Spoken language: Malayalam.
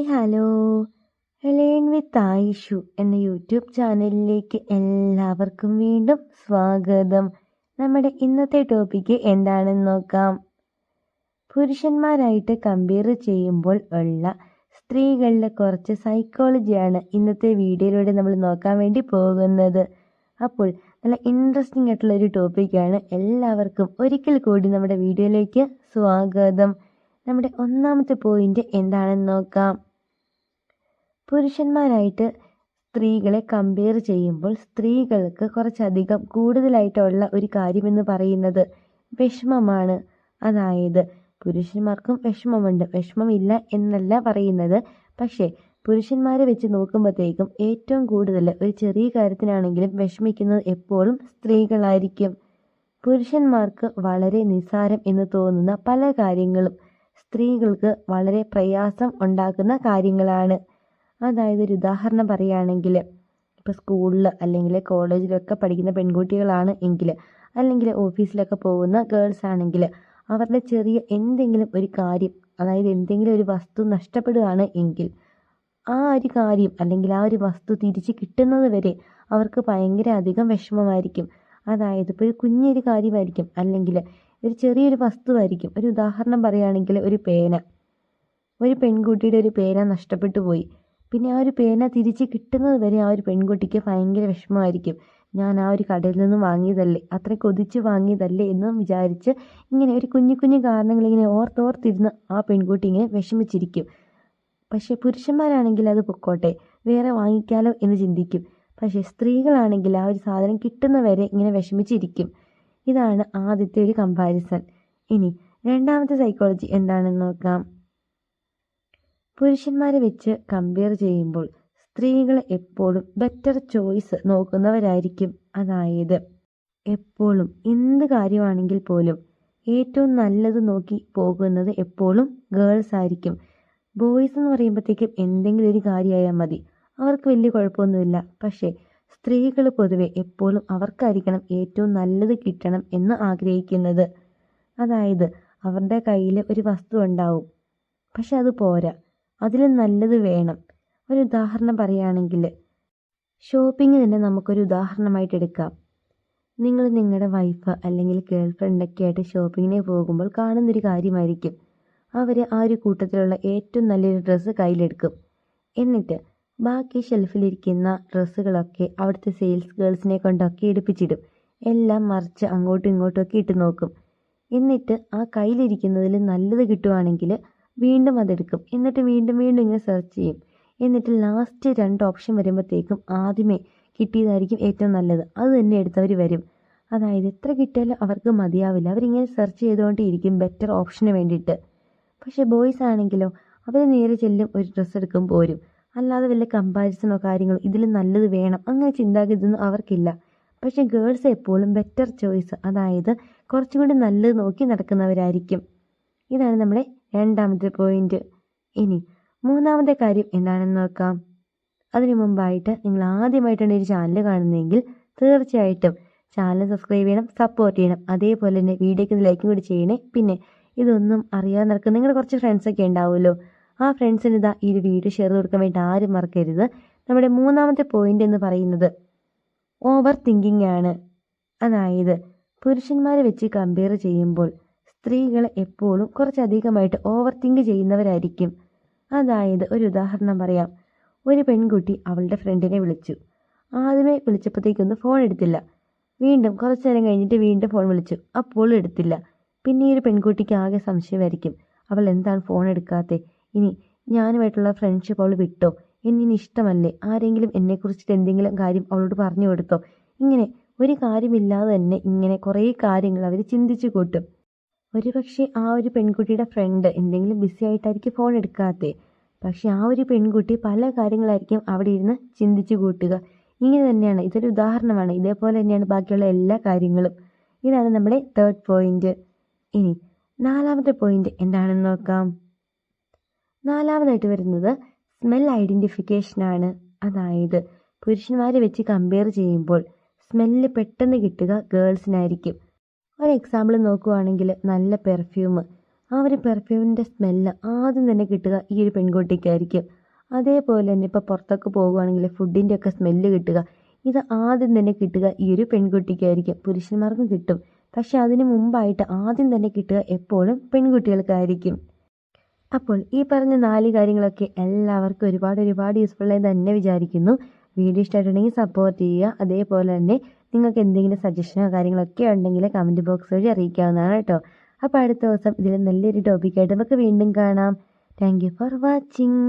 ഹലോ. ലേൺ വിത്ത് ആയിഷു എന്ന യൂട്യൂബ് ചാനലിലേക്ക് എല്ലാവർക്കും വീണ്ടും സ്വാഗതം. നമ്മുടെ ഇന്നത്തെ ടോപ്പിക്ക് എന്താണെന്ന് നോക്കാം. പുരുഷന്മാരായിട്ട് കമ്പയർ ചെയ്യുമ്പോൾ ഉള്ള സ്ത്രീകളുടെ കുറച്ച് സൈക്കോളജിയാണ് ഇന്നത്തെ വീഡിയോയിലൂടെ നമ്മൾ നോക്കാൻ വേണ്ടി പോകുന്നത്. അപ്പോൾ നല്ല ഇൻട്രസ്റ്റിംഗ് ആയിട്ടുള്ള ഒരു ടോപ്പിക്കാണ്. എല്ലാവർക്കും ഒരിക്കൽ കൂടി നമ്മുടെ വീഡിയോയിലേക്ക് സ്വാഗതം. നമ്മുടെ ഒന്നാമത്തെ പോയിന്റ് എന്താണെന്ന് നോക്കാം. പുരുഷന്മാരായിട്ട് സ്ത്രീകളെ കമ്പയർ ചെയ്യുമ്പോൾ സ്ത്രീകൾക്ക് കുറച്ചധികം കൂടുതലായിട്ടുള്ള ഒരു കാര്യമെന്ന് പറയുന്നത് വിഷമമാണ്. അതായത് പുരുഷന്മാർക്കും വിഷമമുണ്ട്, വിഷമമില്ല എന്നല്ല പറയുന്നത്. പക്ഷേ പുരുഷന്മാരെ വെച്ച് നോക്കുമ്പോഴത്തേക്കും ഏറ്റവും കൂടുതൽ ഒരു ചെറിയ കാര്യത്തിനാണെങ്കിലും വിഷമിക്കുന്നത് എപ്പോഴും സ്ത്രീകളായിരിക്കും. പുരുഷന്മാർക്ക് വളരെ നിസ്സാരം എന്ന് തോന്നുന്ന പല കാര്യങ്ങളും സ്ത്രീകൾക്ക് വളരെ പ്രയാസം ഉണ്ടാക്കുന്ന കാര്യങ്ങളാണ്. അതായത് ഒരു ഉദാഹരണം പറയുകയാണെങ്കിൽ, ഇപ്പോൾ സ്കൂളിൽ അല്ലെങ്കിൽ കോളേജിലൊക്കെ പഠിക്കുന്ന പെൺകുട്ടികളാണ് എങ്കിൽ, അല്ലെങ്കിൽ ഓഫീസിലൊക്കെ പോകുന്ന ഗേൾസ് ആണെങ്കിൽ, അവരുടെ ചെറിയ എന്തെങ്കിലും ഒരു കാര്യം, അതായത് എന്തെങ്കിലും ഒരു വസ്തു നഷ്ടപ്പെടുകയാണ് എങ്കിൽ ആ ഒരു കാര്യം അല്ലെങ്കിൽ ആ ഒരു വസ്തു തിരിച്ച് കിട്ടുന്നത് വരെ അവർക്ക് ഭയങ്കര അധികം വിഷമമായിരിക്കും. അതായത് ഇപ്പോൾ ഒരു കുഞ്ഞൊരു കാര്യമായിരിക്കും, അല്ലെങ്കിൽ ഒരു ചെറിയൊരു വസ്തുവായിരിക്കും. ഒരു ഉദാഹരണം പറയുകയാണെങ്കിൽ ഒരു പേന, ഒരു പെൺകുട്ടിയുടെ ഒരു പേന നഷ്ടപ്പെട്ടു പോയി. പിന്നെ ആ ഒരു പേന തിരിച്ച് കിട്ടുന്നത് വരെ ആ ഒരു പെൺകുട്ടിക്ക് ഭയങ്കര വിഷമമായിരിക്കും. ഞാൻ ആ ഒരു കടയിൽ നിന്ന് വാങ്ങിയതല്ലേ, അത്ര കൊതിച്ച് വാങ്ങിയതല്ലേ എന്ന് വിചാരിച്ച് ഇങ്ങനെ ഒരു കുഞ്ഞു കുഞ്ഞു കാരണങ്ങളിങ്ങനെ ഓർത്തോർത്തിരുന്ന് ആ പെൺകുട്ടി ഇങ്ങനെ വിഷമിച്ചിരിക്കും. പക്ഷേ പുരുഷന്മാരാണെങ്കിൽ അത് പൊക്കോട്ടെ, വേറെ വാങ്ങിക്കാലോ എന്ന് ചിന്തിക്കും. പക്ഷേ സ്ത്രീകളാണെങ്കിൽ ആ ഒരു സാധനം കിട്ടുന്നവരെ ഇങ്ങനെ വിഷമിച്ചിരിക്കും. ഇതാണ് ആദ്യത്തെ ഒരു കമ്പാരിസൺ. ഇനി രണ്ടാമത്തെ സൈക്കോളജി എന്താണെന്ന് നോക്കാം. പുരുഷന്മാരെ വെച്ച് കമ്പയർ ചെയ്യുമ്പോൾ സ്ത്രീകൾ എപ്പോഴും ബെറ്റർ ചോയ്സ് നോക്കുന്നവരായിരിക്കും. അതായത് എപ്പോഴും എന്ത് കാര്യമാണെങ്കിൽ പോലും ഏറ്റവും നല്ലത് നോക്കി പോകുന്നത് എപ്പോഴും ഗേൾസ് ആയിരിക്കും. ബോയ്സ് എന്ന് പറയുമ്പോഴത്തേക്കും എന്തെങ്കിലും ഒരു കാര്യമായാൽ മതി, അവർക്ക് വലിയ കുഴപ്പമൊന്നുമില്ല. പക്ഷേ സ്ത്രീകൾ പൊതുവെ എപ്പോഴും അവർക്കായിരിക്കണം ഏറ്റവും നല്ലത് കിട്ടണം എന്ന് ആഗ്രഹിക്കുന്നത്. അതായത് അവരുടെ കയ്യിൽ ഒരു വസ്തു ഉണ്ടാവും, പക്ഷെ അത് പോരാ, അതിലും നല്ലത് വേണം. ഒരു ഉദാഹരണം പറയുകയാണെങ്കിൽ, ഷോപ്പിംഗ് തന്നെ നമുക്കൊരു ഉദാഹരണമായിട്ട് എടുക്കാം. നിങ്ങൾ നിങ്ങളുടെ വൈഫ് അല്ലെങ്കിൽ ഗേൾ ഫ്രണ്ടൊക്കെ ആയിട്ട് ഷോപ്പിങ്ങിന് പോകുമ്പോൾ കാണുന്നൊരു കാര്യമായിരിക്കും, അവർ ആ ഒരു കൂട്ടത്തിലുള്ള ഏറ്റവും നല്ലൊരു ഡ്രസ്സ് കയ്യിലെടുക്കും. എന്നിട്ട് ബാക്കി ഷെൽഫിലിരിക്കുന്ന ഡ്രസ്സുകളൊക്കെ അവിടുത്തെ സെയിൽസ് ഗേൾസിനെ കൊണ്ടൊക്കെ എടുപ്പിച്ചിടും. എല്ലാം മറിച്ച് അങ്ങോട്ടും ഇങ്ങോട്ടും ഒക്കെ ഇട്ട് നോക്കും. എന്നിട്ട് ആ കയ്യിലിരിക്കുന്നതിൽ നല്ലത് കിട്ടുവാണെങ്കിൽ വീണ്ടും അതെടുക്കും. എന്നിട്ട് വീണ്ടും വീണ്ടും ഇങ്ങനെ സെർച്ച് ചെയ്യും. എന്നിട്ട് ലാസ്റ്റ് 2 ഓപ്ഷൻ വരുമ്പോഴത്തേക്കും ആദ്യമേ കിട്ടിയതായിരിക്കും ഏറ്റവും നല്ലത്, അത് തന്നെ എടുത്തവർ വരും. അതായത് എത്ര കിട്ടിയാലും അവർക്ക് മതിയാവില്ല, അവരിങ്ങനെ സെർച്ച് ചെയ്തുകൊണ്ടേയിരിക്കും ബെറ്റർ ഓപ്ഷന് വേണ്ടിയിട്ട്. പക്ഷേ ബോയ്സ് ആണെങ്കിലോ, അവർ നേരെ ചെല്ലും, ഒരു ഡ്രസ്സ് എടുക്കും, പോരും. അല്ലാതെ വല്ല കമ്പാരിസണോ കാര്യങ്ങളോ ഇതിൽ നല്ലത് വേണം അങ്ങനെ ചിന്താഗതിയൊന്നും അവർക്കില്ല. പക്ഷേ ഗേൾസ് എപ്പോഴും ബെറ്റർ ചോയ്സ്, അതായത് കുറച്ചും കൂടി നല്ലത് നോക്കി നടക്കുന്നവരായിരിക്കും. ഇതാണ് നമ്മുടെ രണ്ടാമത്തെ പോയിന്റ്. ഇനി മൂന്നാമത്തെ കാര്യം എന്താണെന്ന് നോക്കാം. അതിനു മുമ്പായിട്ട് നിങ്ങൾ ആദ്യമായിട്ടാണ് ഒരു ചാനൽ കാണുന്നതെങ്കിൽ തീർച്ചയായിട്ടും ചാനൽ സബ്സ്ക്രൈബ് ചെയ്യണം, സപ്പോർട്ട് ചെയ്യണം. അതേപോലെ തന്നെ വീഡിയോയ്ക്ക് ലൈക്കും കൂടി ചെയ്യണേ. പിന്നെ ഇതൊന്നും അറിയാതെ നടക്കുന്ന നിങ്ങളുടെ കുറച്ച് ഫ്രണ്ട്സൊക്കെ ഉണ്ടാവുമല്ലോ, ആ ഫ്രണ്ട്സിന് ഇതാ ഈ ഒരു വീഡിയോ ഷെയർ കൊടുക്കാൻ വേണ്ടി ആരും മറക്കരുത്. നമ്മുടെ മൂന്നാമത്തെ പോയിന്റ് എന്ന് പറയുന്നത് ഓവർ തിങ്കിങ് ആണ്. അതായത് പുരുഷന്മാരെ വെച്ച് കമ്പയർ ചെയ്യുമ്പോൾ സ്ത്രീകൾ എപ്പോഴും കുറച്ചധികമായിട്ട് ഓവർ തിങ്ക് ചെയ്യുന്നവരായിരിക്കും. അതായത് ഒരു ഉദാഹരണം പറയാം. ഒരു പെൺകുട്ടി അവളുടെ ഫ്രണ്ടിനെ വിളിച്ചു. ആദ്യമേ വിളിച്ചപ്പോഴത്തേക്കൊന്നും ഫോൺ എടുത്തില്ല. വീണ്ടും കുറച്ചു നേരം കഴിഞ്ഞിട്ട് വീണ്ടും ഫോൺ വിളിച്ചു, അപ്പോൾ എടുത്തില്ല. പിന്നെ ഈ ഒരു പെൺകുട്ടിക്ക് ആകെ സംശയമായിരിക്കും, അവൾ എന്താണ് ഫോൺ എടുക്കാത്തത്, ഇനി ഞാനുമായിട്ടുള്ള ഫ്രണ്ട്ഷിപ്പ് അവൾ വിട്ടോ, എന്നിനി ഇഷ്ടമല്ലേ, ആരെങ്കിലും എന്നെക്കുറിച്ചിട്ട് എന്തെങ്കിലും കാര്യം അവളോട് പറഞ്ഞു കൊടുത്തോ. ഇങ്ങനെ ഒരു കാര്യമില്ലാതെ തന്നെ ഇങ്ങനെ കുറേ കാര്യങ്ങൾ അവർ ചിന്തിച്ചു കൂട്ടും. ഒരുപക്ഷെ ആ ഒരു പെൺകുട്ടിയുടെ ഫ്രണ്ട് എന്തെങ്കിലും ബിസി ആയിട്ടായിരിക്കും ഫോൺ എടുക്കാത്തത്. പക്ഷെ ആ ഒരു പെൺകുട്ടി പല കാര്യങ്ങളായിരിക്കും അവിടെ ഇരുന്ന് ചിന്തിച്ചു കൂട്ടുക. ഇങ്ങനെ തന്നെയാണ്, ഇതൊരു ഉദാഹരണമാണ്. ഇതേപോലെ തന്നെയാണ് ബാക്കിയുള്ള എല്ലാ കാര്യങ്ങളും. ഇതാണ് നമ്മുടെ തേർഡ് പോയിന്റ്. ഇനി നാലാമത്തെ പോയിന്റ് എന്താണെന്ന് നോക്കാം. നാലാമതായിട്ട് വരുന്നത് സ്മെൽ ഐഡൻറ്റിഫിക്കേഷനാണ്. അതായത് പുരുഷന്മാരെ വെച്ച് കമ്പയർ ചെയ്യുമ്പോൾ സ്മെല്ല് പെട്ടെന്ന് കിട്ടുക ഗേൾസിനായിരിക്കും. ഒരു എക്സാമ്പിൾ നോക്കുകയാണെങ്കിൽ, നല്ല പെർഫ്യൂം, ആ ഒരു പെർഫ്യൂമിൻ്റെ സ്മെല്ല് ആദ്യം തന്നെ കിട്ടുക ഈ ഒരു പെൺകുട്ടിക്കായിരിക്കും. അതേപോലെ തന്നെ ഇപ്പോൾ പുറത്തൊക്കെ പോകുകയാണെങ്കിൽ ഫുഡിൻ്റെ ഒക്കെ സ്മെല്ല് കിട്ടുക, ഇത് ആദ്യം തന്നെ കിട്ടുക ഈ ഒരു പെൺകുട്ടിക്കായിരിക്കും. പുരുഷന്മാർക്കും കിട്ടും, പക്ഷെ അതിന് മുമ്പായിട്ട് ആദ്യം തന്നെ കിട്ടുക എപ്പോഴും പെൺകുട്ടികൾക്കായിരിക്കും. അപ്പോൾ ഈ പറഞ്ഞ 4 കാര്യങ്ങളൊക്കെ എല്ലാവർക്കും ഒരുപാട് യൂസ്ഫുൾ ആയി തന്നെ വിചാരിക്കുന്നു. വീഡിയോ ഇഷ്ടമായിട്ടുണ്ടെങ്കിൽ സപ്പോർട്ട് ചെയ്യുക. അതേപോലെ തന്നെ നിങ്ങൾക്ക് എന്തെങ്കിലും സജഷനോ കാര്യങ്ങളൊക്കെ ഉണ്ടെങ്കിൽ കമൻറ്റ് ബോക്സ് വഴി അറിയിക്കാവുന്നതാണ് കേട്ടോ. അപ്പോൾ അടുത്ത ദിവസം ഇതിൽ നല്ലൊരു ടോപ്പിക്കായിട്ട് നമുക്ക് വീണ്ടും കാണാം. Thank you for watching.